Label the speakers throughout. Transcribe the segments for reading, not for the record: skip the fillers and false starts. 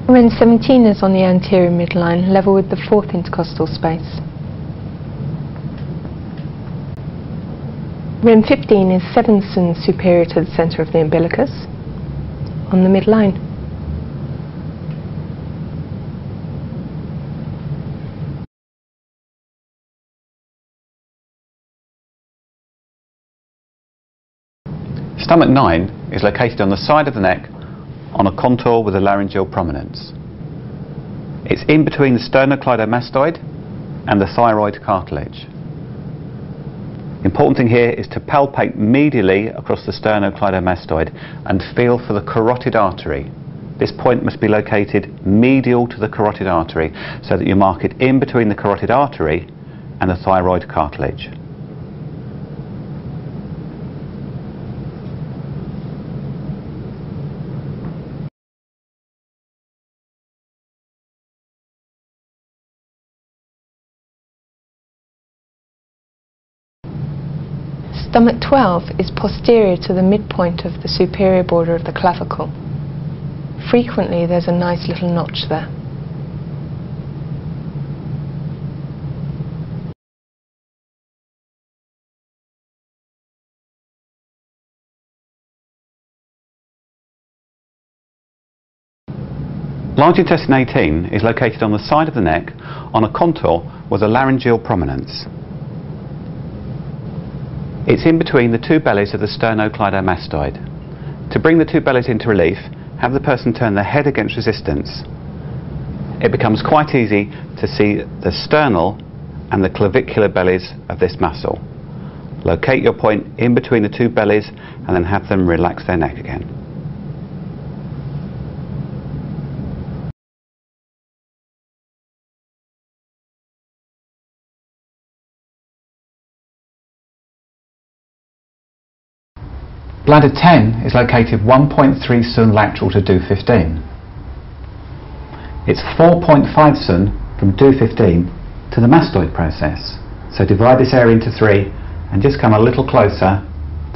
Speaker 1: Rim 17 is on the anterior midline, level with the 4th intercostal space. Rim 15 is 7th and superior to the centre of the umbilicus, on the midline.
Speaker 2: Stomach 9 is located on the side of the neck on a contour with a laryngeal prominence. It's in between the sternocleidomastoid and the thyroid cartilage. The important thing here is to palpate medially across the sternocleidomastoid and feel for the carotid artery. This point must be located medial to the carotid artery so that you mark it in between the carotid artery and the thyroid cartilage.
Speaker 1: Stomach 12 is posterior to the midpoint of the superior border of the clavicle. Frequently there's a nice little notch there.
Speaker 2: Large intestine 18 is located on the side of the neck on a contour with a laryngeal prominence. It's in between the two bellies of the sternocleidomastoid. To bring the two bellies into relief, have the person turn their head against resistance. It becomes quite easy to see the sternal and the clavicular bellies of this muscle. Locate your point in between the two bellies and then have them relax their neck again. Bladder 10 is located 1.3 sun lateral to do 15. It's 4.5 sun from do 15 to the mastoid process. So divide this area into 3 and just come a little closer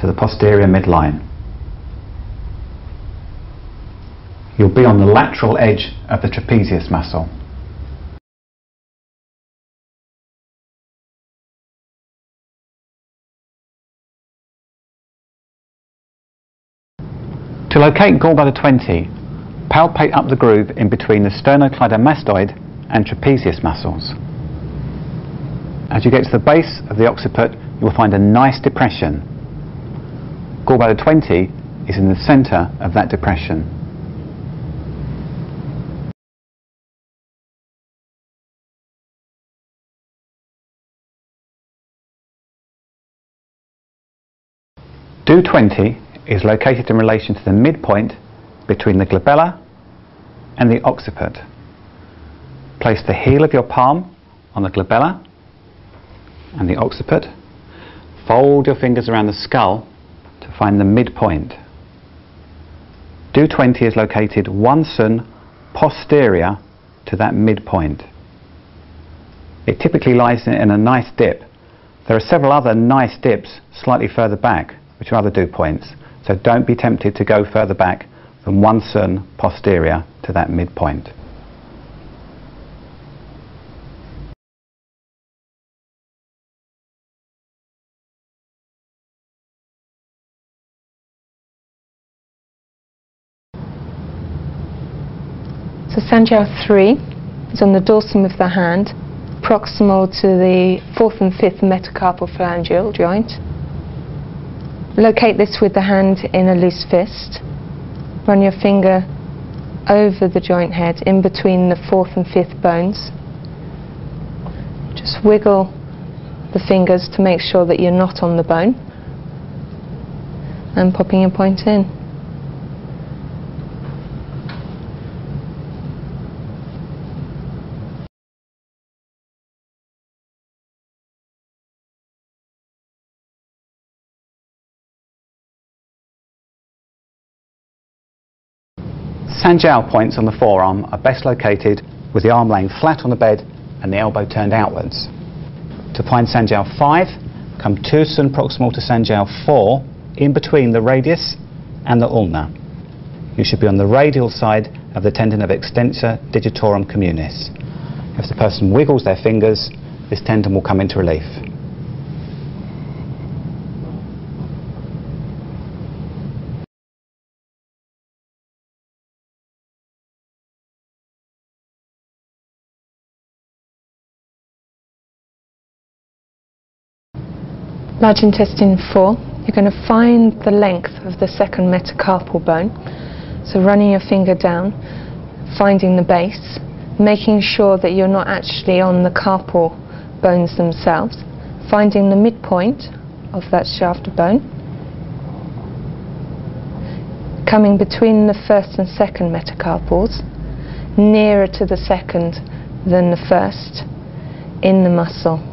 Speaker 2: to the posterior midline. You'll be on the lateral edge of the trapezius muscle. To locate gallbladder 20, palpate up the groove in between the sternocleidomastoid and trapezius muscles. As you get to the base of the occiput, you will find a nice depression. Gallbladder 20 is in the centre of that depression. Do 20 is located in relation to the midpoint between the glabella and the occiput. Place the heel of your palm on the glabella and the occiput. Fold your fingers around the skull to find the midpoint. Do 20 is located 1 sun posterior to that midpoint. It typically lies in a nice dip. There are several other nice dips slightly further back, which are other dew points. So don't be tempted to go further back than 1 sun posterior to that midpoint.
Speaker 1: So Sanjiao 3 is on the dorsum of the hand, proximal to the 4th and 5th metacarpal phalangeal joint. Locate this with the hand in a loose fist. Run your finger over the joint head in between the 4th and 5th bones. Just wiggle the fingers to make sure that you're not on the bone. And popping your point in.
Speaker 2: Sanjiao points on the forearm are best located with the arm laying flat on the bed and the elbow turned outwards. To find Sanjiao 5, come 2 sun proximal to Sanjiao 4 in between the radius and the ulna. You should be on the radial side of the tendon of extensor digitorum communis. If the person wiggles their fingers, this tendon will come into relief.
Speaker 1: Large intestine 4, you're going to find the length of the second metacarpal bone. So running your finger down, finding the base, making sure that you're not actually on the carpal bones themselves, finding the midpoint of that shaft of bone, coming between the first and second metacarpals, nearer to the second than the first in the muscle.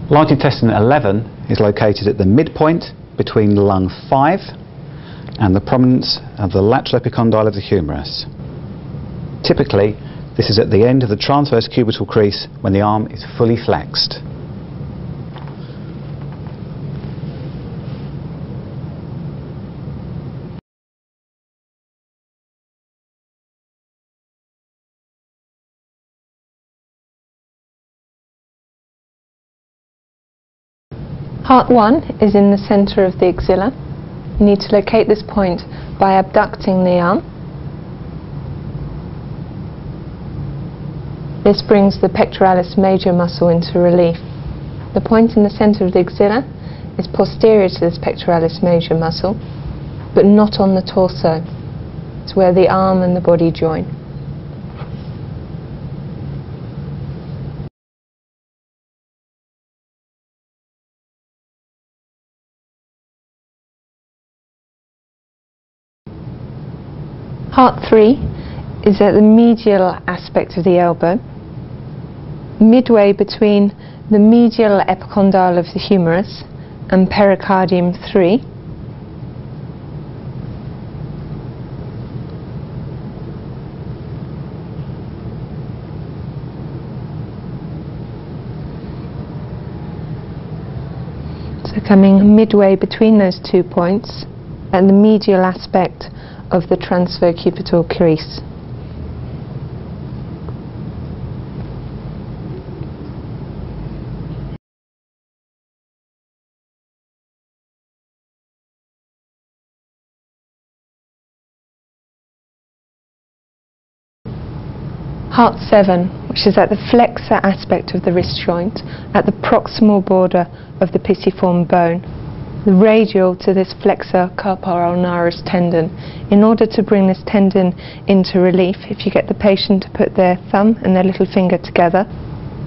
Speaker 2: Large intestine 11 is located at the midpoint between lung 5 and the prominence of the lateral epicondyle of the humerus. Typically, this is at the end of the transverse cubital crease when the arm is fully flexed.
Speaker 1: Heart 1 is in the center of the axilla. You need to locate this point by abducting the arm. This brings the pectoralis major muscle into relief. The point in the center of the axilla is posterior to this pectoralis major muscle, but not on the torso. It's where the arm and the body join. Heart 3 is at the medial aspect of the elbow, midway between the medial epicondyle of the humerus and pericardium 3. So coming midway between those 2 points at the medial aspect of the transvercubital crease. Heart 7, which is at the flexor aspect of the wrist joint, at the proximal border of the pisiform bone, the radial to this flexor carpal ulnaris tendon. In order to bring this tendon into relief, if you get the patient to put their thumb and their little finger together,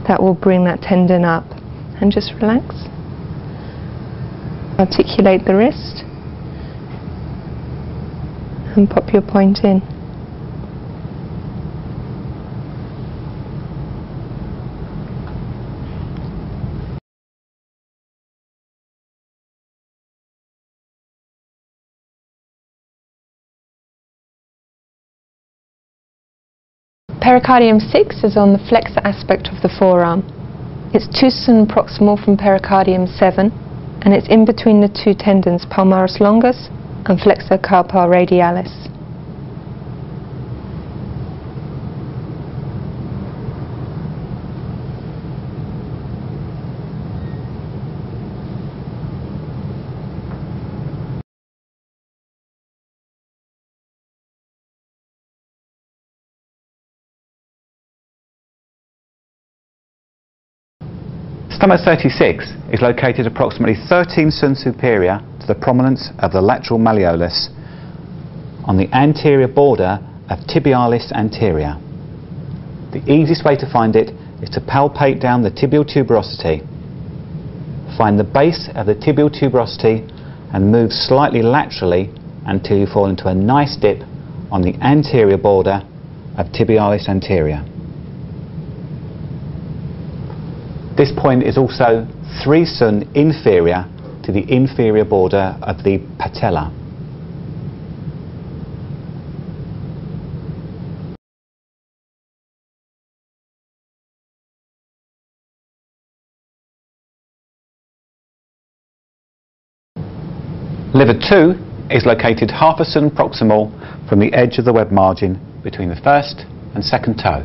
Speaker 1: that will bring that tendon up. And just relax. Articulate the wrist and pop your point in. Pericardium 6 is on the flexor aspect of the forearm. It's tussen proximal from pericardium 7, and it's in between the 2 tendons, palmaris longus and flexor carpal radialis.
Speaker 2: Stomach 36 is located approximately 13 sun superior to the prominence of the lateral malleolus on the anterior border of tibialis anterior. The easiest way to find it is to palpate down the tibial tuberosity. Find the base of the tibial tuberosity and move slightly laterally until you fall into a nice dip on the anterior border of tibialis anterior. This point is also 3 sun inferior to the inferior border of the patella. Liver 2 is located half a cm proximal from the edge of the web margin between the first and second toe.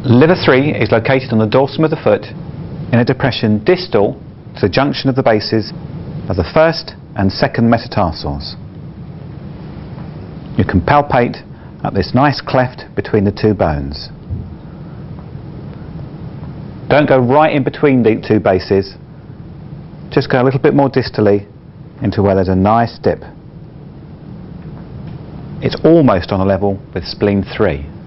Speaker 2: Liver 3 is located on the dorsum of the foot in a depression distal to the junction of the bases of the first and second metatarsals. You can palpate at this nice cleft between the two bones. Don't go right in between the two bases, just go a little bit more distally into where there's a nice dip. It's almost on a level with spleen 3.